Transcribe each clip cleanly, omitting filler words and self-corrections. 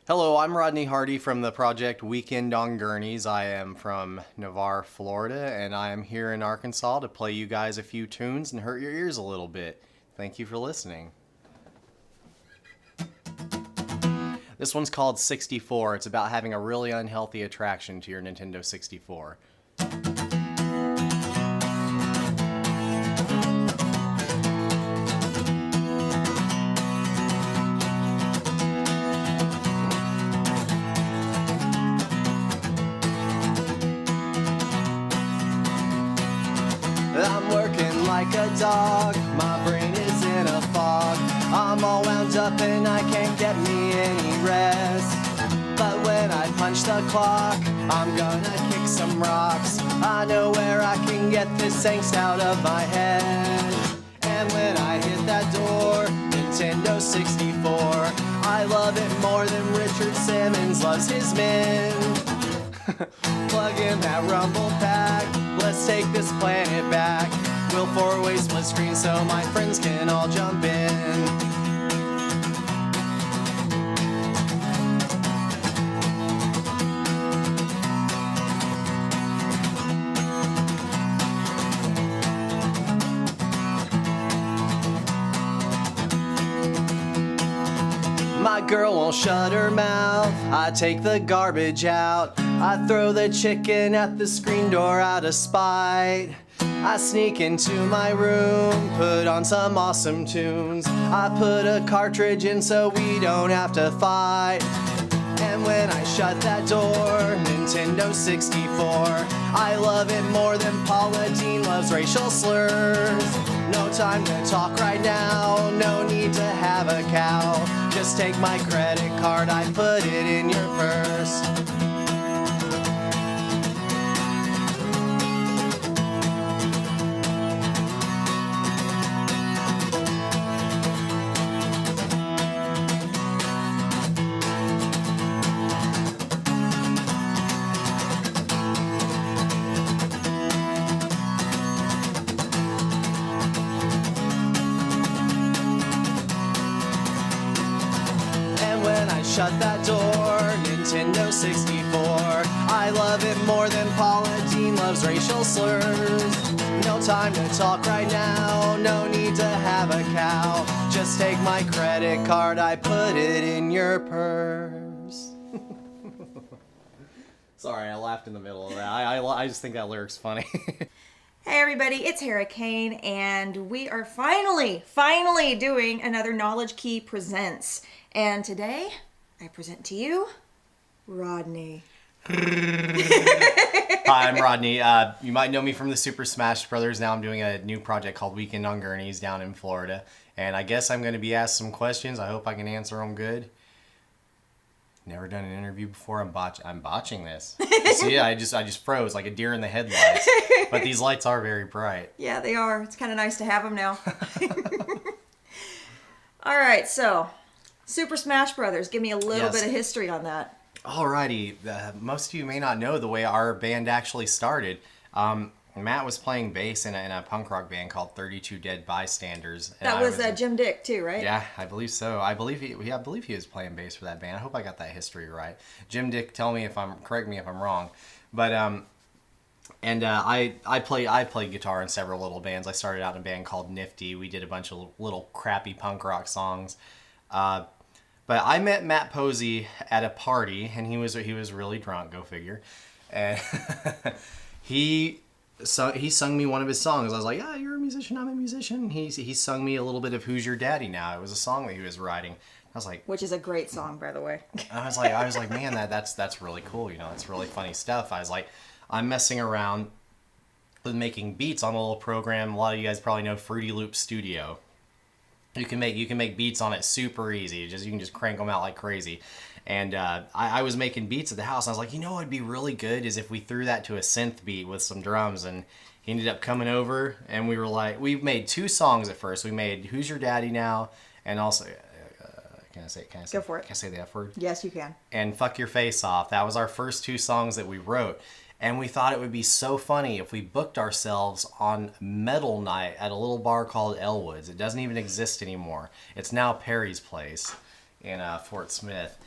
Hello, I'm Rodney Hardy from the project Weekend on Gurneys. I am from Navarre, Florida, and I am here in Arkansas to play you guys a few tunes and hurt your ears a little bit. Thank you for listening. This one's called 64. It's about having a really unhealthy attraction to your Nintendo 64. I'm working like a dog, my brain is in a fog. I'm all wound up and I can't get me any rest. But when I punch the clock, I'm gonna kick some rocks. I know where I can get this angst out of my head. And when I hit that door, Nintendo 64, I love it more than Richard Simmons loves his men. Plug in that rumble pack, let's take this planet back. We'll four-way split screen so my friends can all jump in. My girl won't shut her mouth, I take the garbage out. I throw the chicken at the screen door out of spite. I sneak into my room, put on some awesome tunes. I put a cartridge in so we don't have to fight. And when I shut that door, Nintendo 64, I love it more than Paula Deen loves racial slurs. No time to talk right now, no need to have a cow. Just take my credit card, I put it in your purse. When I shut that door, Nintendo 64, I love it more than Paula Deen loves racial slurs. No time to talk right now, no need to have a cow. Just take my credit card, I put it in your purse. Sorry, I laughed in the middle of that. I just think that lyric's funny. Hey everybody, it's Hera, Caine, and we are finally doing another Knowledge Key Presents. And today, I present to you, Rodney. Hi, I'm Rodney. You might know me from the Super Smash Brothers. Now I'm doing a new project called Weekend on Gurneys down in Florida. And I guess I'm going to be asked some questions. I hope I can answer them good. Never done an interview before. I'm botching this. See, I just froze like a deer in the headlights. But these lights are very bright. Yeah, they are. It's kind of nice to have them now. All right, so Super Smash Brothers. Give me a little bit of history on that. Alrighty. Most of you may not know the way our band actually started. Matt was playing bass in a punk rock band called 32 Dead Bystanders. That was Jim Dick too, right? Yeah, I believe so. I believe he was playing bass for that band. I hope I got that history right. Jim Dick, correct me if I'm wrong. But I played guitar in several little bands. I started out in a band called Nifty. We did a bunch of little crappy punk rock songs. But I met Matt Posey at a party, and he was really drunk. Go figure. And he sung me one of his songs. I was like, "Yeah, you're a musician. I'm a musician." He sung me a little bit of "Who's Your Daddy Now." It was a song that he was writing. I was like, which is a great song, by the way. I was like, man, that's really cool. You know, it's really funny stuff. I was like, I'm messing around with making beats on a little program. A lot of you guys probably know Fruity Loop Studio. You can make beats on it super easy. You can just crank them out like crazy. And I was making beats at the house. And I was like, you know what would be really good is if we threw that to a synth beat with some drums. And he ended up coming over, and we were like, we made two songs at first. We made "Who's Your Daddy Now," and also, can I say? Go for it. Can I say the F word? Yes, you can. And "Fuck Your Face Off." That was our first two songs that we wrote. And we thought it would be so funny if we booked ourselves on metal night at a little bar called Elwood's. It doesn't even exist anymore. It's now Perry's Place in Fort Smith.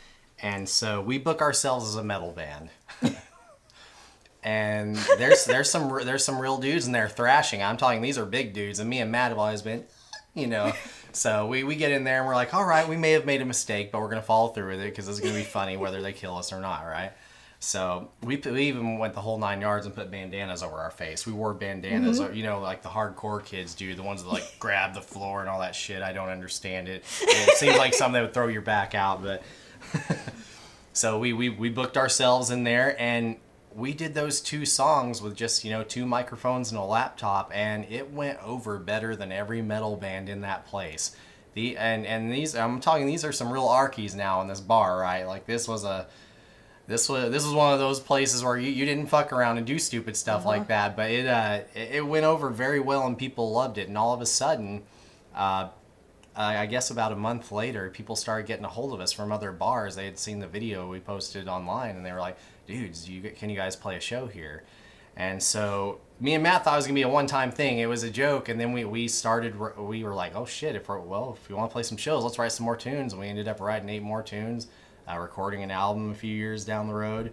And so we book ourselves as a metal band. And there's some real dudes in there thrashing. I'm talking, these are big dudes, and me and Matt have always been, you know. So we get in there and we're like, all right, we may have made a mistake, but we're gonna follow through with it because it's gonna be funny whether they kill us or not, right? So we even went the whole 9 yards and put bandanas over our face. We wore bandanas, you know, like the hardcore kids do, the ones that like grab the floor and all that shit. I don't understand it. It seems like something that would throw your back out, but so we booked ourselves in there, and we did those 2 songs with just, you know, 2 microphones and a laptop, and it went over better than every metal band in that place. And these, I'm talking, these are some real archies now in this bar, right? Like this was one of those places where you didn't fuck around and do stupid stuff like that, but it went over very well and people loved it. And all of a sudden, I guess about a month later, people started getting a hold of us from other bars. They had seen the video we posted online, and they were like, dudes, can you guys play a show here? And so me and Matt thought it was gonna be a one-time thing. It was a joke, and then we were like, oh shit, if we want to play some shows, let's write some more tunes. And we ended up writing 8 more tunes, recording an album a few years down the road,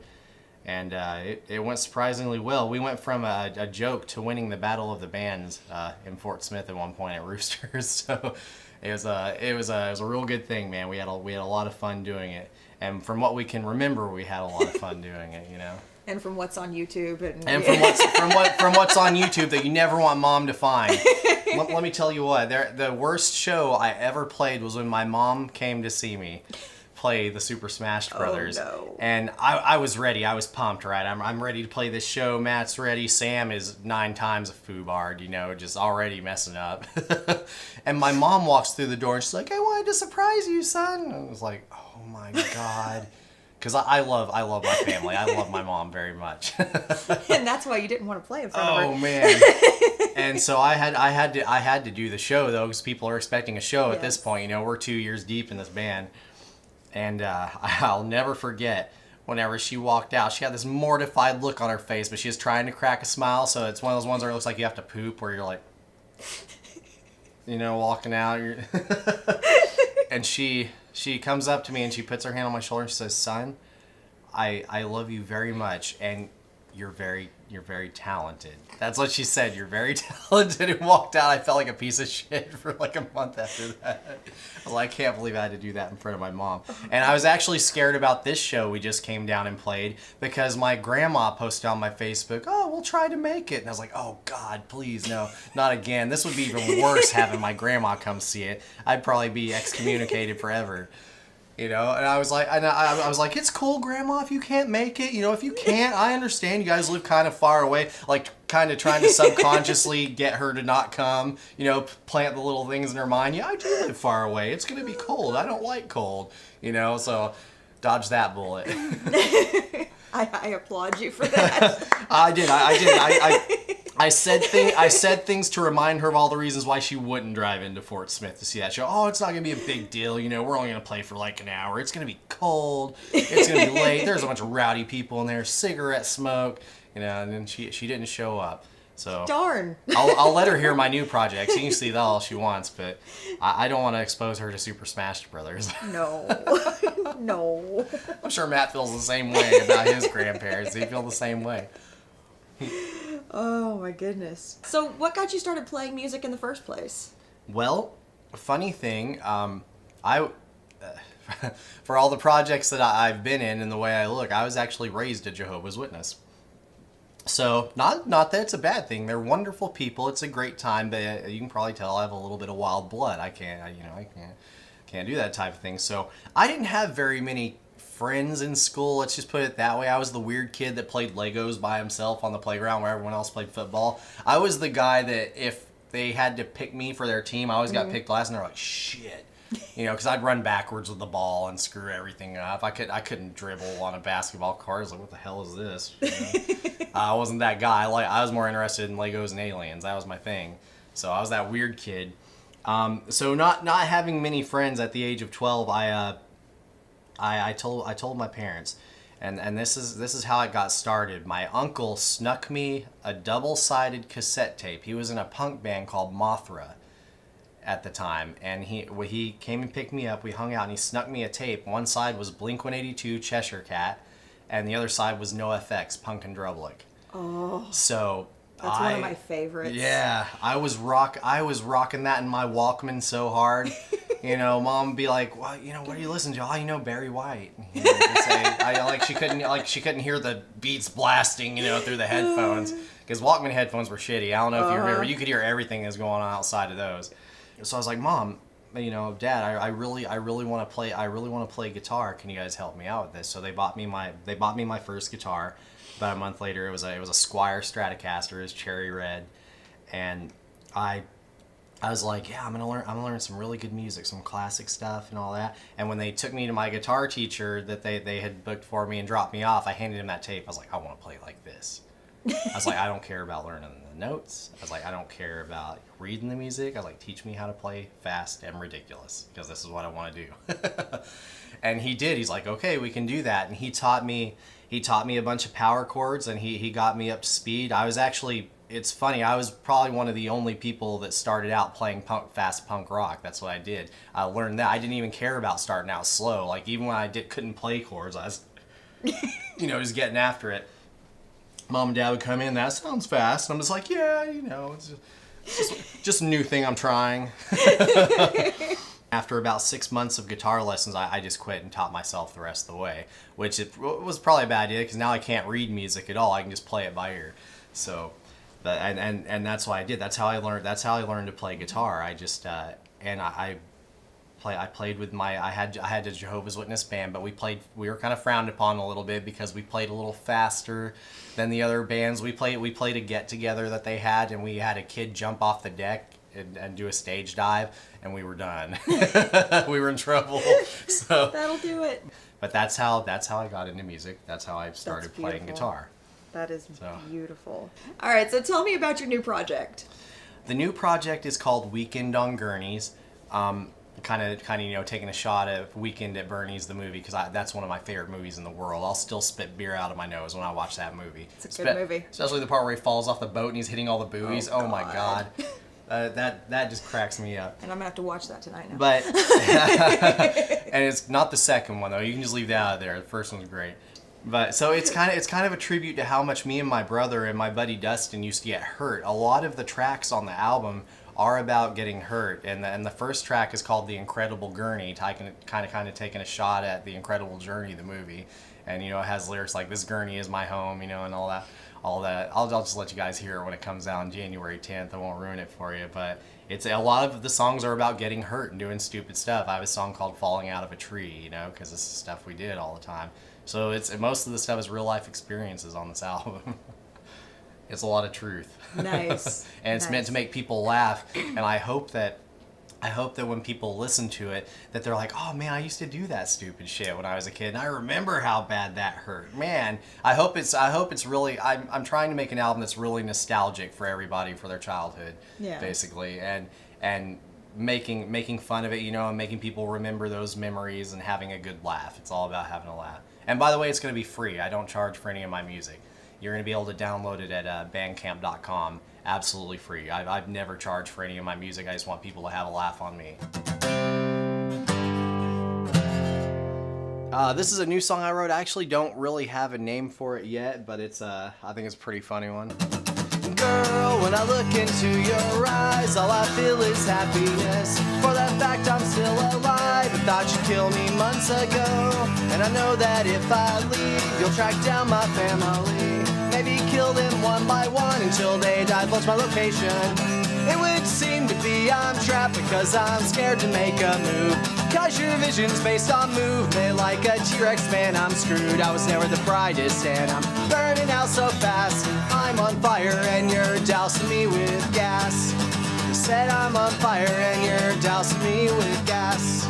and it went surprisingly well. We went from a joke to winning the Battle of the Bands in Fort Smith at one point at Roosters. So it was a real good thing, man. We had a lot of fun doing it. And from what we can remember, we had a lot of fun doing it, you know. And from what's on YouTube, and from what's on YouTube that you never want mom to find. Let me tell you what, the worst show I ever played was when my mom came to see me play the Super Smash Brothers. Oh, no. And I was ready. I was pumped, right? I'm ready to play this show. Matt's ready. Sam is 9 times a foobard, you know, just already messing up. And my mom walks through the door and she's like, I wanted to surprise you, son. And I was like, oh my God. Because I love my family. I love my mom very much. And that's why you didn't want to play in front of her. Oh man. And so I had to do the show though, because people are expecting a show at this point. You know, we're 2 years deep in this band. And I'll never forget whenever she walked out, she had this mortified look on her face, but she was trying to crack a smile. So it's one of those ones where it looks like you have to poop, where you're like, you know, walking out. And she comes up to me and she puts her hand on my shoulder and she says, son, I love you very much, and you're very talented. That's what she said. You're very talented. And walked out. I felt like a piece of shit for like a month after that. I was like, I can't believe I had to do that in front of my mom. And I was actually scared about this show we just came down and played, because my grandma posted on my Facebook, oh, we'll try to make it. And I was like, oh God, please no, not again. This would be even worse having my grandma come see it. I'd probably be excommunicated forever. You know, and I was like, it's cool, Grandma, if you can't make it. You know, if you can't, I understand. You guys live kind of far away. Like, kind of trying to subconsciously get her to not come. You know, plant the little things in her mind. Yeah, I do live far away. It's going to be cold. I don't like cold. You know, so dodge that bullet. I applaud you for that. I did. I said things to remind her of all the reasons why she wouldn't drive into Fort Smith to see that show. Oh, it's not going to be a big deal. You know, we're only going to play for like an hour. It's going to be cold. It's going to be late. There's a bunch of rowdy people in there, cigarette smoke, you know, and then she didn't show up. So darn. I'll let her hear my new project. She can see that all she wants, but I don't want to expose her to Super Smash Brothers. No. No. I'm sure Matt feels the same way about his grandparents. He feels the same way. Oh my goodness. So what got you started playing music in the first place? Well, funny thing, for all the projects that I've been in and the way I look, I was actually raised a Jehovah's Witness. So not that it's a bad thing. They're wonderful people. It's a great time, but you can probably tell I have a little bit of wild blood. I can't do that type of thing. So I didn't have very many friends in school, let's just put it that way. I was the weird kid that played Legos by himself on the playground where everyone else played football. I was the guy that if they had to pick me for their team, I always got picked last, and they're like, shit. You know, because I'd run backwards with the ball and screw everything up. I couldn't dribble on a basketball court. I was like, what the hell is this? You know? I wasn't that guy. I was more interested in Legos and aliens. That was my thing. So I was that weird kid. So not having many friends at the age of 12, I told my parents, and this is how it got started. My uncle snuck me a double-sided cassette tape. He was in a punk band called Mothra, at the time, and he came and picked me up. We hung out, and he snuck me a tape. One side was Blink-182 Cheshire Cat, and the other side was NoFX Punk and Drublic. Oh, So that's one of my favorites. Yeah, I was rocking that in my Walkman so hard. You know, Mom would be like, "Well, you know, what are you listening to?" "Oh, you know, Barry White." You know, she couldn't hear the beats blasting, you know, through the headphones, because Walkman headphones were shitty. I don't know if you remember. You could hear everything that was going on outside of those. So I was like, "Mom, you know, Dad, I really want to play. I really want to play guitar. Can you guys help me out with this?" So they bought me my first guitar. About a month later, it was a Squire Stratocaster. It was cherry red, and I was like, yeah, I'm gonna learn some really good music, some classic stuff and all that. And when they took me to my guitar teacher that they had booked for me and dropped me off, I handed him that tape. I was like, I want to play like this. I was like, I don't care about learning the notes. I was like, I don't care about reading the music. I was like, teach me how to play fast and ridiculous, because this is what I want to do. And he did. He's like, okay, we can do that. And he taught me a bunch of power chords, and he got me up to speed. It's funny, I was probably one of the only people that started out playing fast punk rock. That's what I did. I learned that. I didn't even care about starting out slow. Like, even when I couldn't play chords, I was, you know, just getting after it. Mom and Dad would come in, that sounds fast. And I'm just like, yeah, you know, it's just a new thing I'm trying. After about 6 months of guitar lessons, I just quit and taught myself the rest of the way, which it was probably a bad idea, because now I can't read music at all. I can just play it by ear. So, but and that's what I did. That's how I learned. That's how I learned to play guitar. I just I played with I had a Jehovah's Witness band, but we were kind of frowned upon a little bit because we played a little faster than the other bands. We played a get together that they had, and we had a kid jump off the deck and do a stage dive, and we were done. We were in trouble. So that'll do it. But that's how I got into music. That's how I started playing guitar. That is beautiful. All right, so tell me about your new project. The new project is called Weekend on Gurneys. Kind of, you know, taking a shot at Weekend at Bernie's, the movie, because that's one of my favorite movies in the world. I'll still spit beer out of my nose when I watch that movie. It's a good movie. Especially the part where he falls off the boat and he's hitting all the buoys. Oh my God. That just cracks me up. And I'm gonna have to watch that tonight now. But and it's not the second one though. You can just leave that out of there. The first one's great. But so it's kind of a tribute to how much me and my brother and my buddy Dustin used to get hurt. A lot of the tracks on the album are about getting hurt, and the first track is called The Incredible Gurney, kind of taking a shot at The Incredible Journey, the movie. And you know, it has lyrics like "This Gurney is my home," you know, and all that. I'll just let you guys hear it when it comes out on January 10th. I won't ruin it for you, but it's a lot of the songs are about getting hurt and doing stupid stuff. I have a song called "Falling Out of a Tree," you know, because this is stuff we did all the time. So most of the stuff is real life experiences on this album. It's a lot of truth. Nice. And it's meant to make people laugh, and I hope that when people listen to it, that they're like, oh man, I used to do that stupid shit when I was a kid, and I remember how bad that hurt. Man, I hope it's really, I'm trying to make an album that's really nostalgic for everybody, for their childhood, basically, and making fun of it, you know, and making people remember those memories and having a good laugh. It's all about having a laugh. And by the way, it's going to be free. I don't charge for any of my music. You're going to be able to download it at bandcamp.com, absolutely free. I've never charged for any of my music. I just want people to have a laugh on me. This is a new song I wrote. I actually don't really have a name for it yet, but I think it's a pretty funny one. Girl, when I look into your eyes, all I feel is happiness. For that fact, I'm still alive. I thought you'd kill me months ago, and I know that if I leave, you'll track down my family. Maybe kill them one by one until they divulge my location. It would seem to be I'm trapped because I'm scared to make a move. Cause your vision's based on movement like a T-Rex, man, I'm screwed. I was never the brightest and I'm burning out so fast. I'm on fire and you're dousing me with gas. You said I'm on fire and you're dousing me with gas.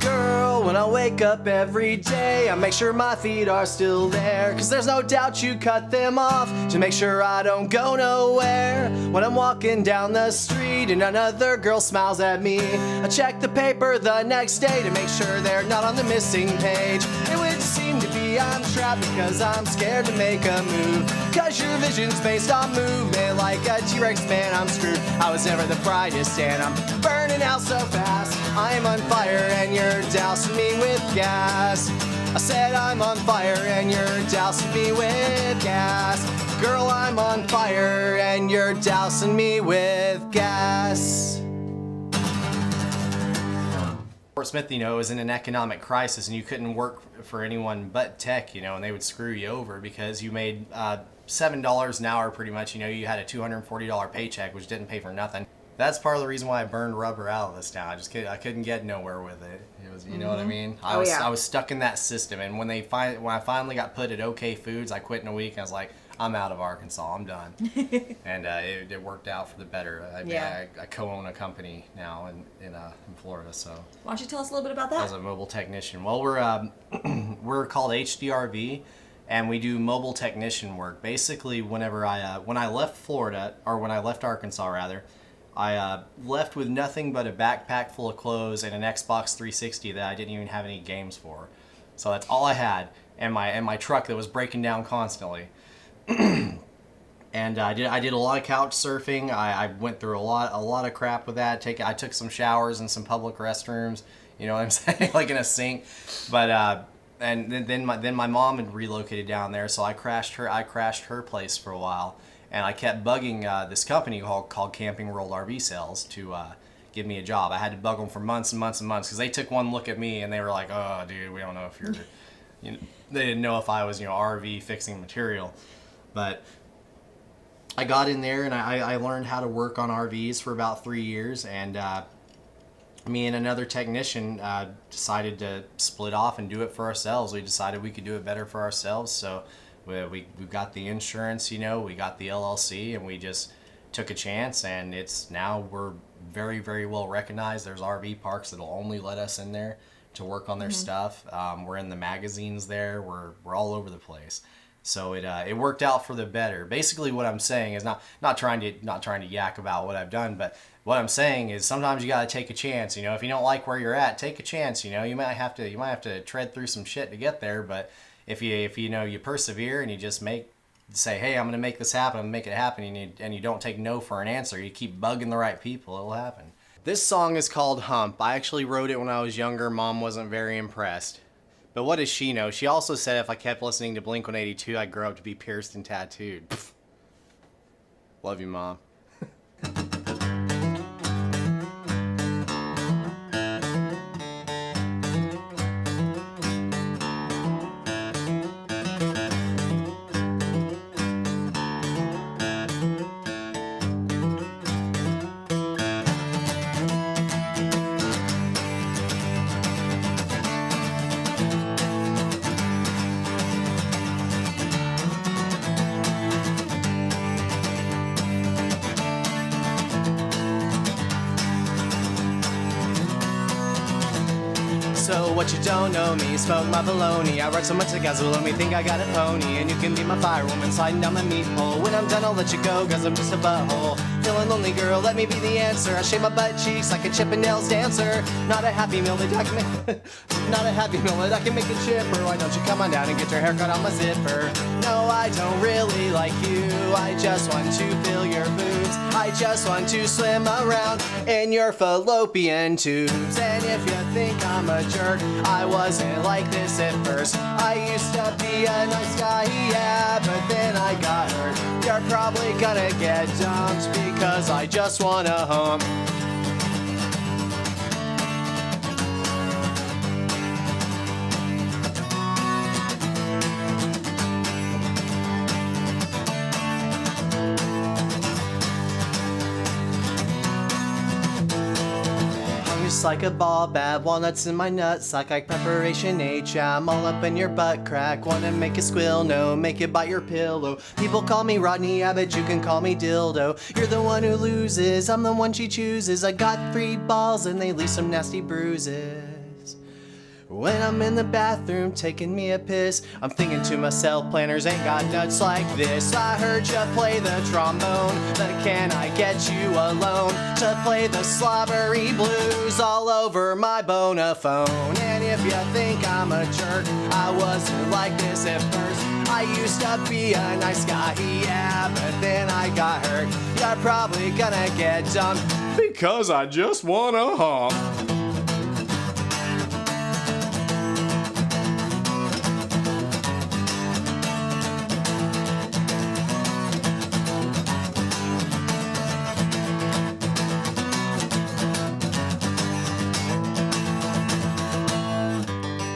Girl, when I wake up every day, I make sure my feet are still there. Cause there's no doubt you cut them off to make sure I don't go nowhere. When I'm walking down the street and another girl smiles at me, I check the paper the next day to make sure they're not on the missing page. It would seem to be I'm trapped because I'm scared to make a move. Cause your vision's based on movement like a T-Rex, man, I'm screwed. I was never the brightest and I'm burning out so fast. I'm on fire and you're dousing me with gas. I said I'm on fire and you're dousing me with gas. Girl, I'm on fire and you're dousing me with gas. Fort Smith, you know, was in an economic crisis and you couldn't work for anyone but tech, you know, and they would screw you over because you made $7 an hour pretty much. You know, you had a $240 paycheck, which didn't pay for nothing. That's part of the reason why I burned rubber out of this town. I couldn't get nowhere with it. It was, you know what I mean? I was stuck in that system, and when I finally got put at OK Foods, I quit in a week. And I was like, I'm out of Arkansas. I'm done. And it worked out for the better. I co-own a company now in Florida. So why don't you tell us a little bit about that? As a mobile technician, well, we're called HDRV. And we do mobile technician work. Basically, when I left Florida, or when I left Arkansas rather, I left with nothing but a backpack full of clothes and an Xbox 360 that I didn't even have any games for. So that's all I had, and my truck that was breaking down constantly. And I did a lot of couch surfing. I went through a lot of crap with that. I took some showers in some public restrooms. You know what I'm saying, like in a sink. But and then my mom had relocated down there, so I crashed her place for a while. And I kept bugging this company called Camping World RV Sales to give me a job. I had to bug them for months and months and months because they took one look at me and they were like, "Oh, dude, we don't know if you're," you know, they didn't know if I was, you know, RV fixing material. But I got in there and I learned how to work on RVs for about 3 years. And me and another technician decided to split off and do it for ourselves. We decided we could do it better for ourselves, so. We got the insurance, you know, we got the LLC, and we just took a chance, and we're very, very well recognized. There's RV parks that'll only let us in there to work on their stuff. We're in the magazines there. We're all over the place. So it worked out for the better. Basically, what I'm saying is not trying to yak about what I've done, but what I'm saying is sometimes you got to take a chance. You know, if you don't like where you're at, take a chance. You know, you might have to tread through some shit to get there, but if you know you persevere and you just say, hey, I'm gonna make this happen, I'm gonna make it happen, and you don't take no for an answer, you keep bugging the right people, it'll happen. This song is called Hump. I actually wrote it when I was younger. Mom wasn't very impressed. But what does she know? She also said if I kept listening to Blink-182, I'd grow up to be pierced and tattooed. Pfft. Love you, Mom. So what you don't know me, smoke my baloney. I ride so much that guys will let me think I got a pony. And you can be my firewoman sliding down my meat hole. When I'm done I'll let you go, cause I'm just a butthole. Feeling lonely, girl, let me be the answer. I shave my butt cheeks like a Chippendales dancer. Not a happy meal that I can make not a happy meal that I can make a chipper. Why don't you come on down and get your haircut on my zipper? No, I don't really like you. I just want to fill your boots. I just want to swim around in your fallopian tubes. And if you think I'm a jerk, I wasn't like this at first. I used to be a nice guy, yeah, but then I got hurt. You're probably gonna get dumped because I just wanna hump. Just like a ball bat, walnuts in my nutsack like preparation H. I'm all up in your butt crack, wanna make it squeal, no, make it bite your pillow. People call me Rodney, I bet you can call me Dildo. You're the one who loses, I'm the one she chooses. I got 3 balls and they leave some nasty bruises. When I'm in the bathroom taking me a piss, I'm thinking to myself, planners ain't got nuts like this. I heard you play the trombone, but can I get you a loan to play the slobbery blues all over my bonaphone? And if you think I'm a jerk, I wasn't like this at first. I used to be a nice guy, yeah, but then I got hurt. You're probably gonna get dumped because I just wanna hump.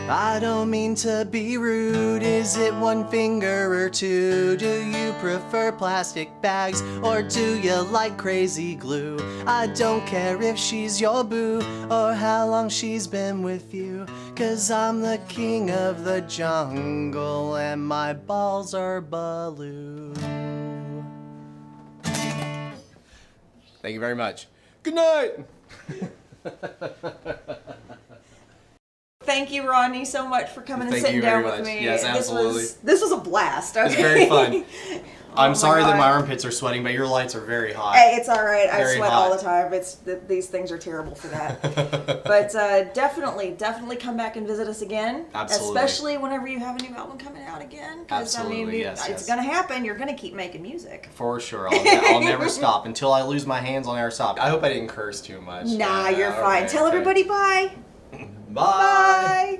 I don't mean to be rude, is it one finger or two? Do you prefer plastic bags or do you like crazy glue? I don't care if she's your boo or how long she's been with you, 'cause I'm the king of the jungle and my balls are blue. Thank you very much. Good night! Thank you, Rodney, so much for coming and Thank sitting you down very with much. me. Yes, absolutely. This was a blast. Okay? It's very fun. I'm my sorry that God. my armpits are sweating, but your lights are very hot. Hey, it's all right. I Very sweat hot. all the time. These things are terrible for that. But definitely come back and visit us again. Absolutely. Especially whenever you have a new album coming out again. 'Cause, Absolutely, yes, it's yes. gonna happen. You're gonna keep making music. For sure. I'll never stop. Until I lose my hands, I'll never stop. I hope I didn't curse too much. Nah, Yeah, you're fine. okay, Tell okay. everybody bye. Bye. Bye.